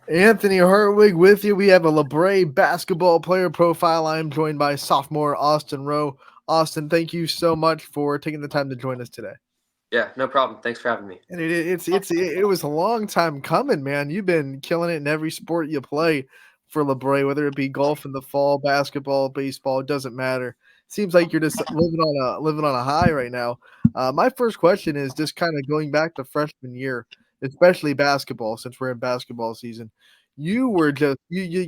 Anthony Hartwig with you. We have a LaBrae basketball player profile. I'm joined by sophomore Austin Rowe. Austin, thank you so much for taking the time to join us today. Yeah, no problem. Thanks for having me. And it was a long time coming, man. You've been killing it in every sport you play for LaBrae, whether it be golf in the fall, basketball, baseball, it doesn't matter. Seems like you're just living on a high right now. My first question is just kind of going back to freshman year, especially basketball, since we're in basketball season. You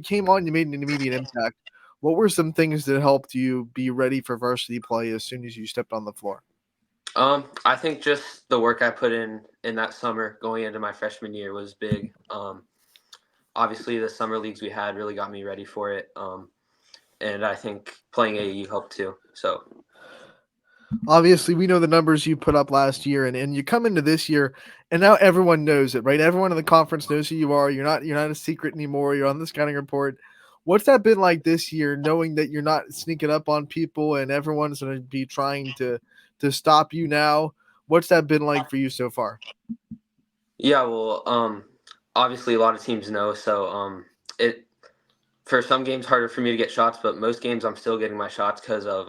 came on, you made an immediate impact. What were some things that helped you be ready for varsity play as soon as you stepped on the floor? I think just the work I put in that summer going into my freshman year was big. Obviously, the summer leagues we had really got me ready for it, and I think playing AU helped too. So Obviously, we know the numbers you put up last year, and you come into this year, and now everyone knows it, right? Everyone in the conference knows who you are. You're not a secret anymore. You're on the scouting report. What's that been like this year, knowing that you're not sneaking up on people, and everyone's going to be trying to stop you now? What's that been like for you so far? yeah, well, obviously a lot of teams know. So it for some games harder for me to get shots, but most games I'm still getting my shots because of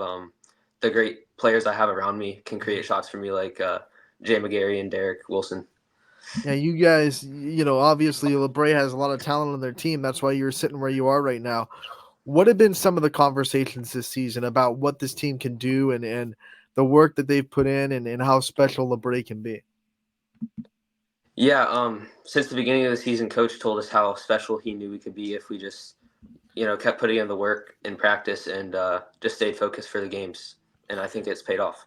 the great players I have around me can create shots for me, like Jay McGarry and Derek Wilson. Yeah, you guys, obviously LeBray has a lot of talent on their team. That's why you're sitting where you are right now. What have been some of the conversations this season about what this team can do and the work that they've put in and how special LeBray can be? Yeah, since the beginning of the season, Coach told us how special he knew we could be if we just, kept putting in the work in practice and just stayed focused for the games. And I think it's paid off.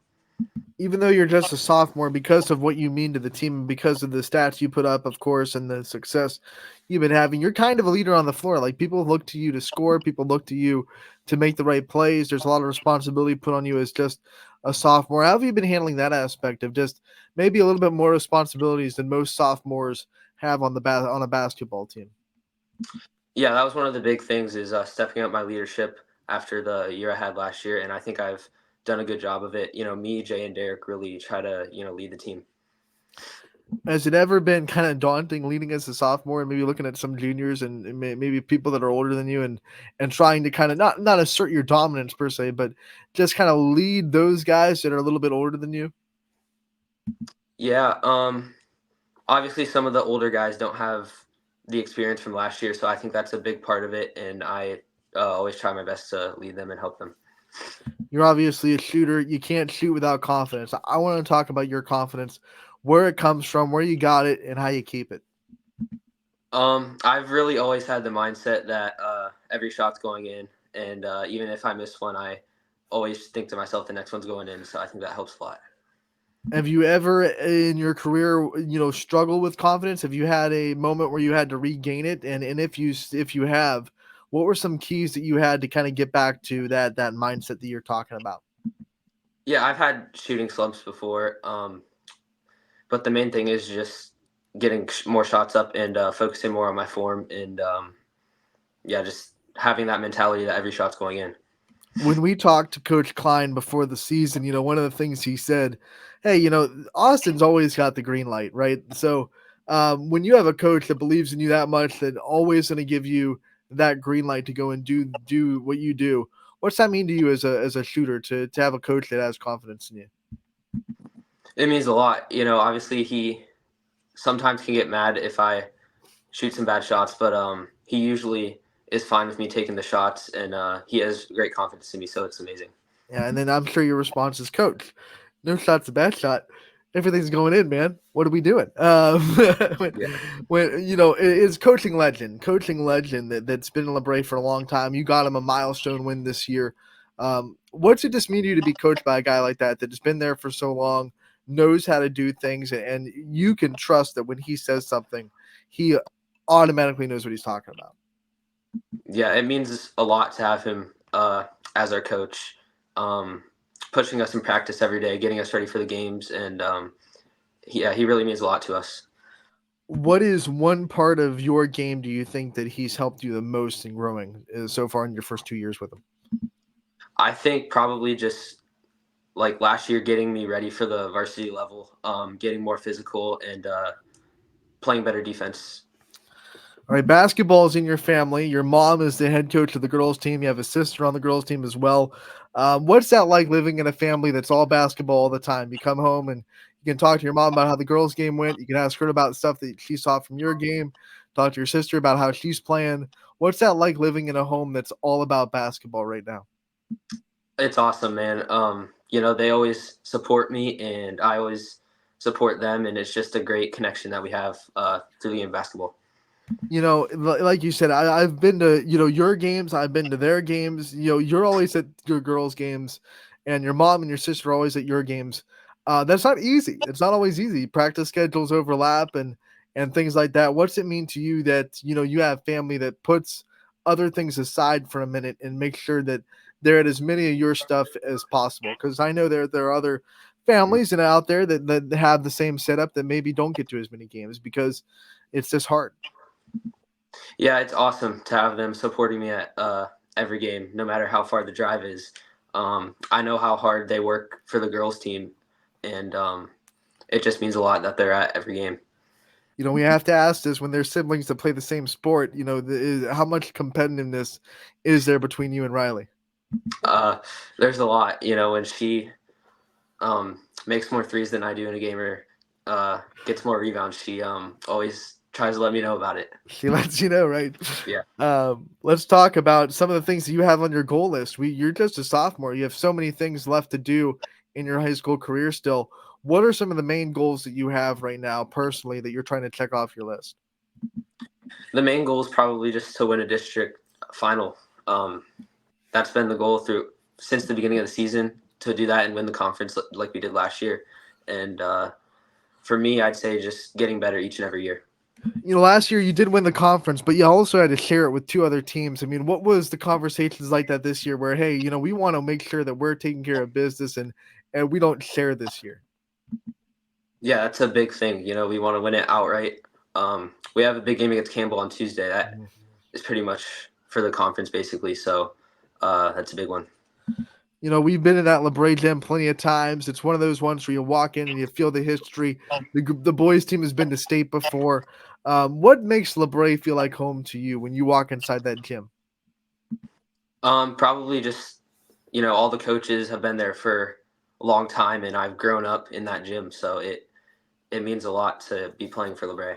Even though you're just a sophomore, because of what you mean to the team and because of the stats you put up, of course, and the success you've been having, you're kind of a leader on the floor. Like people look to you to score, people look to you to make the right plays. There's a lot of responsibility put on you as just a sophomore. How have you been handling that aspect of just maybe a little bit more responsibilities than most sophomores have on on a basketball team? Yeah, that was one of the big things is stepping up my leadership after the year I had last year, and I think I've done a good job of it. Me, Jay, and Derek really try to lead the team. Has it ever been kind of daunting leading as a sophomore and maybe looking at some juniors and maybe people that are older than you and trying to kind of not assert your dominance per se, but just kind of lead those guys that are a little bit older than you? Yeah, obviously some of the older guys don't have the experience from last year, so I think that's a big part of it, and I always try my best to lead them and help them. You're obviously a shooter. You can't shoot without confidence. I want to talk about your confidence, where it comes from, where you got it, and how you keep it. I've really always had the mindset that every shot's going in, and even if I miss one, I always think to myself the next one's going in. So I think that helps a lot. Have you ever in your career, struggle with confidence? Have you had a moment where you had to regain it? And if you have, what were some keys that you had to kind of get back to that mindset that you're talking about? Yeah, I've had shooting slumps before, but the main thing is just getting more shots up and focusing more on my form, and yeah, just having that mentality that every shot's going in. When we talked to Coach Klein before the season, one of the things he said, "Hey, Austin's always got the green light, right?" So when you have a coach that believes in you that much, that always going to give you that green light to go and do what you do, what's that mean to you as a shooter to have a coach that has confidence in you? It means a lot. Obviously he sometimes can get mad if I shoot some bad shots, but he usually is fine with me taking the shots, and he has great confidence in me, so it's amazing. Yeah, and then I'm sure your response is, "Coach, no shot's a bad shot. Everything's going in, man. What are we doing?" When, Yeah. it's coaching legend that's been in LaBrae for a long time. You got him a milestone win this year. What's it just mean to you to be coached by a guy like that has been there for so long, knows how to do things, and you can trust that when he says something, he automatically knows what he's talking about. Yeah, it means a lot to have him as our coach, um, pushing us in practice every day, getting us ready for the games, and he really means a lot to us. What is one part of your game do you think that he's helped you the most in growing so far in your first 2 years with him? I think probably just like last year, getting me ready for the varsity level, getting more physical, and playing better defense. All right, basketball is in your family. Your mom is the head coach of the girls' team. You have a sister on the girls' team as well. What's that like living in a family that's all basketball all the time? You come home and you can talk to your mom about how the girls' game went. You can ask her about stuff that she saw from your game. Talk to your sister about how she's playing. What's that like living in a home that's all about basketball right now? It's awesome, man. They always support me, and I always support them, and it's just a great connection that we have through the game of basketball. Like you said, I've been to, your games, I've been to their games. You're always at your girls' games, and your mom and your sister are always at your games. That's not easy. It's not always easy. Practice schedules overlap and things like that. What's it mean to you that you have family that puts other things aside for a minute and make sure that they're at as many of your stuff as possible? Because I know there are other families and out there that have the same setup that maybe don't get to as many games because it's just hard. Yeah, it's awesome to have them supporting me at every game, no matter how far the drive is. I know how hard they work for the girls' team, and it just means a lot that they're at every game. We have to ask this when there's siblings that play the same sport. How much competitiveness is there between you and Riley? Uh, there's a lot, when she makes more threes than I do in a game or gets more rebounds, she always tries to let me know about it. She lets you know, right? Yeah. Let's talk about some of the things that you have on your goal list. You're just a sophomore. You have so many things left to do in your high school career still. What are some of the main goals that you have right now personally that you're trying to check off your list? The main goal is probably just to win a district final. Um, that's been the goal through since the beginning of the season to do that and win the conference like we did last year. And for me, I'd say just getting better each and every year. Last year you did win the conference, but you also had to share it with two other teams. I mean, what was the conversations like that this year where, hey, we want to make sure that we're taking care of business and we don't share this year? Yeah, that's a big thing. We want to win it outright. We have a big game against Campbell on Tuesday. That is pretty much for the conference, basically. So that's a big one. We've been in that LaBrae gym plenty of times. It's one of those ones where you walk in and you feel the history. The boys team has been to state before. What makes LaBrae feel like home to you when you walk inside that gym? Probably just all the coaches have been there for a long time, and I've grown up in that gym, so it means a lot to be playing for LaBrae.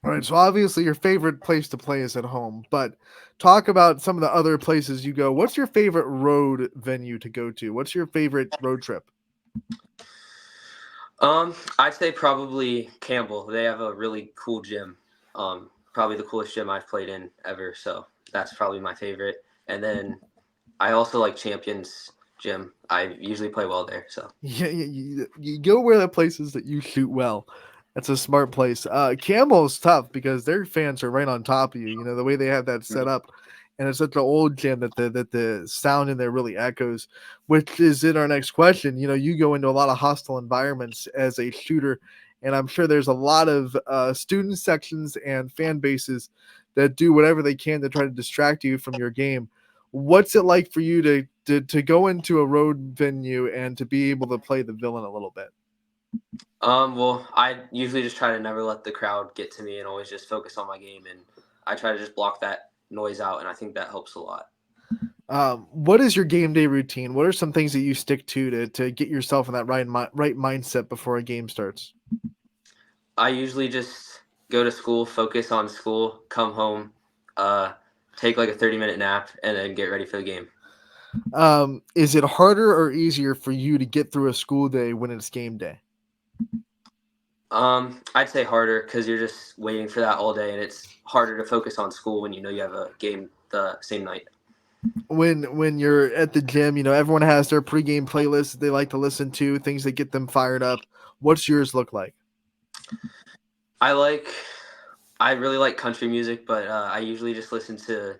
All right, so obviously your favorite place to play is at home, but talk about some of the other places you go. What's your favorite road venue to go to? What's your favorite road trip? I'd say probably Campbell. They have a really cool gym. Probably the coolest gym I've played in ever. So that's probably my favorite. And then I also like Champions Gym. I usually play well there. So Yeah, you go where the places that you shoot well. That's a smart place. Campbell's tough because their fans are right on top of you. The way they have that set up, and it's such an old gym that the sound in there really echoes. Which is in our next question. You go into a lot of hostile environments as a shooter, and I'm sure there's a lot of student sections and fan bases that do whatever they can to try to distract you from your game. What's it like for you to go into a road venue and to be able to play the villain a little bit? well, I usually just try to never let the crowd get to me and always just focus on my game. And I try to just block that noise out. And I think that helps a lot. What is your game day routine? What are some things that you stick to get yourself in that right mindset before a game starts? I usually just go to school, focus on school, come home, uh, take like a 30-minute nap, and then get ready for the game. Is it harder or easier for you to get through a school day when it's game day? I'd say harder because you're just waiting for that all day, and it's harder to focus on school when you know you have a game the same night. When you're at the gym, everyone has their pregame playlist they like to listen to, things that get them fired up. What's yours look like? I like, I really like country music, but I usually just listen to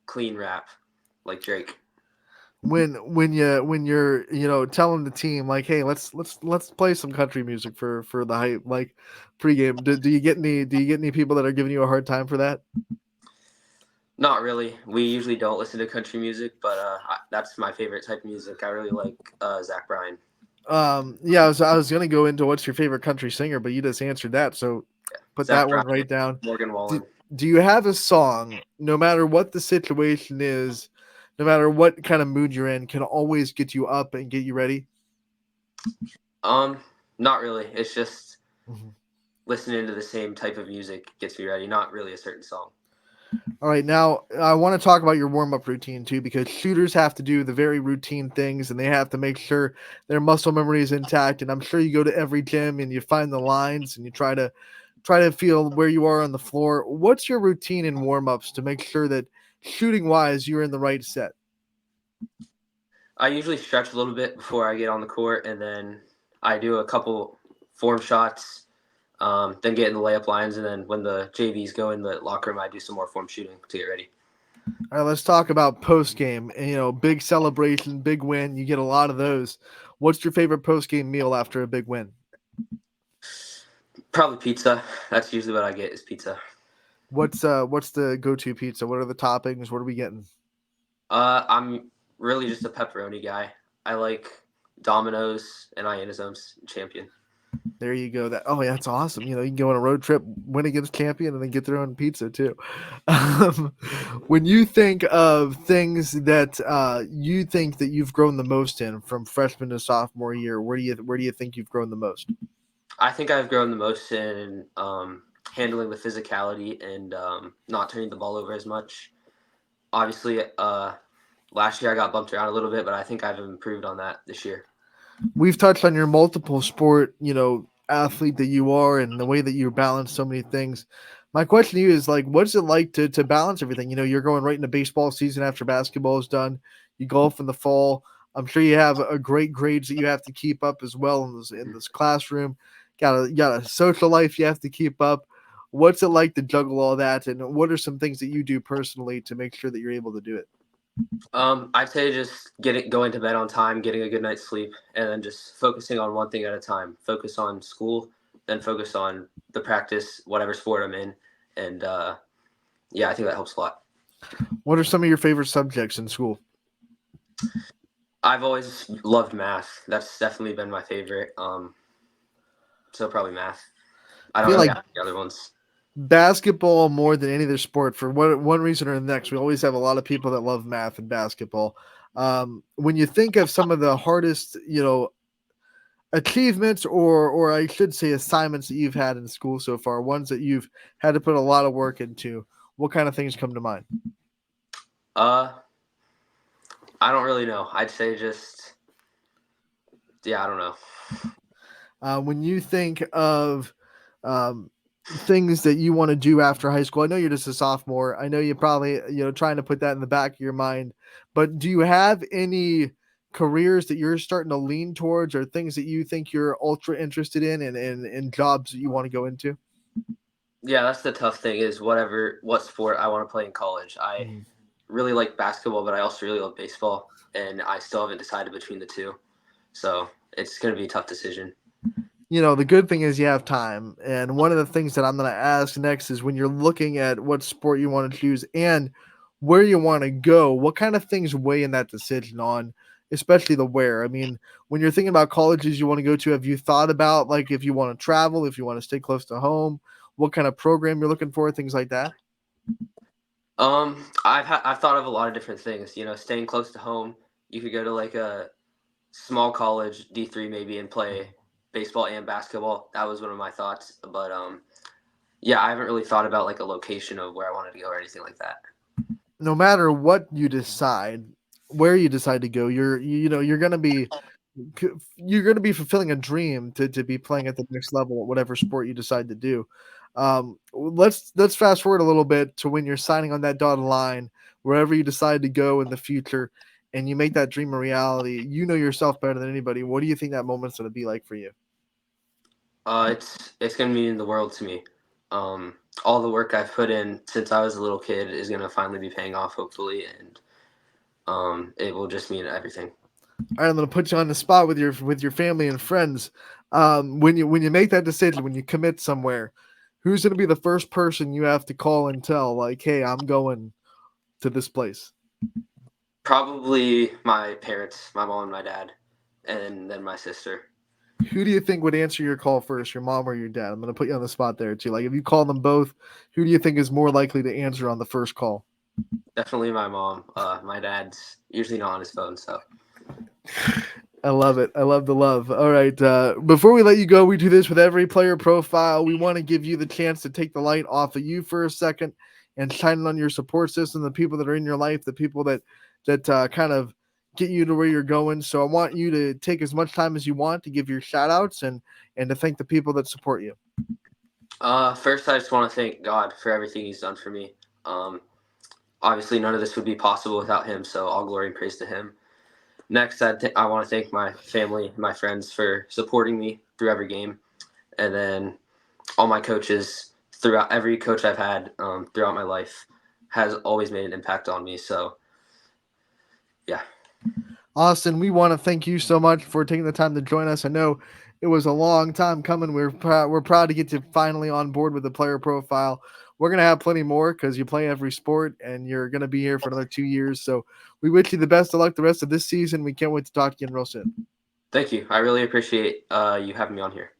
clean rap, like Drake. When you're telling the team like, hey, let's play some country music for the hype, like pregame, do you get any people that are giving you a hard time for that? Not really. We usually don't listen to country music, but that's my favorite type of music. I really like Zach Bryan. Yeah, I was gonna go into what's your favorite country singer, but you just answered that, so put Zach that one Bryan, right down. Morgan do, Wallen. Do you have a song, no matter what the situation is, no matter what kind of mood you're in, can always get you up and get you ready? Um, Not really. It's just Mhm. listening to the same type of music gets me ready. Not really a certain song. All right, now I want to talk about your warm up routine too, because shooters have to do the very routine things and they have to make sure their muscle memory is intact. And I'm sure you go to every gym and you find the lines and you try to feel where you are on the floor. What's your routine in warm ups to make sure that shooting wise you're in the right set? I usually stretch a little bit before I get on the court, and then I do a couple form shots, then get in the layup lines, and then when the JVs go in the locker room, I do some more form shooting to get ready. All right, let's talk about post game. Big celebration, big win. You get a lot of those. What's your favorite post game meal after a big win? Probably pizza. That's usually what I get is pizza. What's the go to pizza? What are the toppings? What are we getting? I'm really just a pepperoni guy. I like Domino's and Ionisms Champion. There you go. Yeah, that's awesome. You can go on a road trip, win against champion, and then get their own pizza too. Um, when you think of things that you think that you've grown the most in from freshman to sophomore year, where do you think you've grown the most? I think I've grown the most in handling the physicality and not turning the ball over as much. Obviously, last year I got bumped around a little bit, but I think I've improved on that this year. We've touched on your multiple sport, athlete that you are and the way that you balance so many things. My question to you is like, what's it like to balance everything? You're going right into baseball season after basketball is done. You golf in the fall. I'm sure you have a great grades that you have to keep up as well in this classroom. Got a social life you have to keep up. What's it like to juggle all that, and what are some things that you do personally to make sure that you're able to do it? I'd say just going to bed on time, getting a good night's sleep, and then just focusing on one thing at a time. Focus on school, then focus on the practice, whatever sport I'm in, and yeah, I think that helps a lot. What are some of your favorite subjects in school? I've always loved math. That's definitely been my favorite. So probably math. I I don't feel really like have any other ones. basketball more than any other sport for one reason or the next. We always have a lot of people that love math and basketball. When you think of some of the hardest, achievements or I should say assignments that you've had in school so far, ones that you've had to put a lot of work into, what kind of things come to mind? Uh, I don't really know. I'd say just yeah, I don't know. When you think of um, things that you want to do after high school, I know you're just a sophomore. I know you're probably trying to put that in the back of your mind. But do you have any careers that you're starting to lean towards, or things that you think you're ultra interested in, and jobs that you want to go into? Yeah, that's the tough thing is what sport I want to play in college. I Mhm. really like basketball, but I also really love baseball, and I still haven't decided between the two. So it's going to be a tough decision. The good thing is you have time. And one of the things that I'm going to ask next is when you're looking at what sport you want to choose and where you want to go, what kind of things weigh in that decision on, especially the where? I mean, when you're thinking about colleges you want to go to, have you thought about like if you want to travel, if you want to stay close to home, what kind of program you're looking for, things like that? I've thought of a lot of different things. You know, staying close to home. You could go to like a small college, D3 maybe, and play baseball and basketball. That was one of my thoughts. But yeah, I haven't really thought about like a location of where I wanted to go or anything like that. No matter what you decide, where you decide to go, you're going to be fulfilling a dream to be playing at the next level at whatever sport you decide to do. Let's fast forward a little bit to when you're signing on that dotted line, wherever you decide to go in the future, and you make that dream a reality. You know yourself better than anybody. What do you think that moment's going to be like for you? It's gonna mean the world to me. All the work I've put in since I was a little kid is gonna finally be paying off, hopefully, and it will just mean everything. All right, I'm going to put you on the spot with your family and friends. When you make that decision, when you commit somewhere, who's going to be the first person you have to call and tell, like, hey, I'm going to this place? Probably my parents, my mom and my dad, and then my sister. Who do you think would answer your call first, your mom or your dad? I'm going to put you on the spot there too. Like if you call them both, who do you think is more likely to answer on the first call? Definitely my mom. My dad's usually not on his phone, so I love it. I love the love. All right. Before we let you go, we do this with every player profile. We want to give you the chance to take the light off of you for a second and shine it on your support system, the people that are in your life, the people that kind of get you to where you're going. So I want you to take as much time as you want to give your shout outs and to thank the people that support you. first I just want to thank God for everything He's done for me. Um, Obviously, none of this would be possible without Him, so all glory and praise to Him. Next, I want to thank my family, my friends for supporting me through every game, and then all my coaches throughout every coach I've had throughout my life has always made an impact on me. So, yeah. Austin, we want to thank you so much for taking the time to join us. I know it was a long time coming. We're proud to get you finally on board with the player profile. We're gonna have plenty more because you play every sport and you're gonna be here for another 2 years. So we wish you the best of luck the rest of this season. We can't wait to talk to you real soon. Thank you. I really appreciate you having me on here.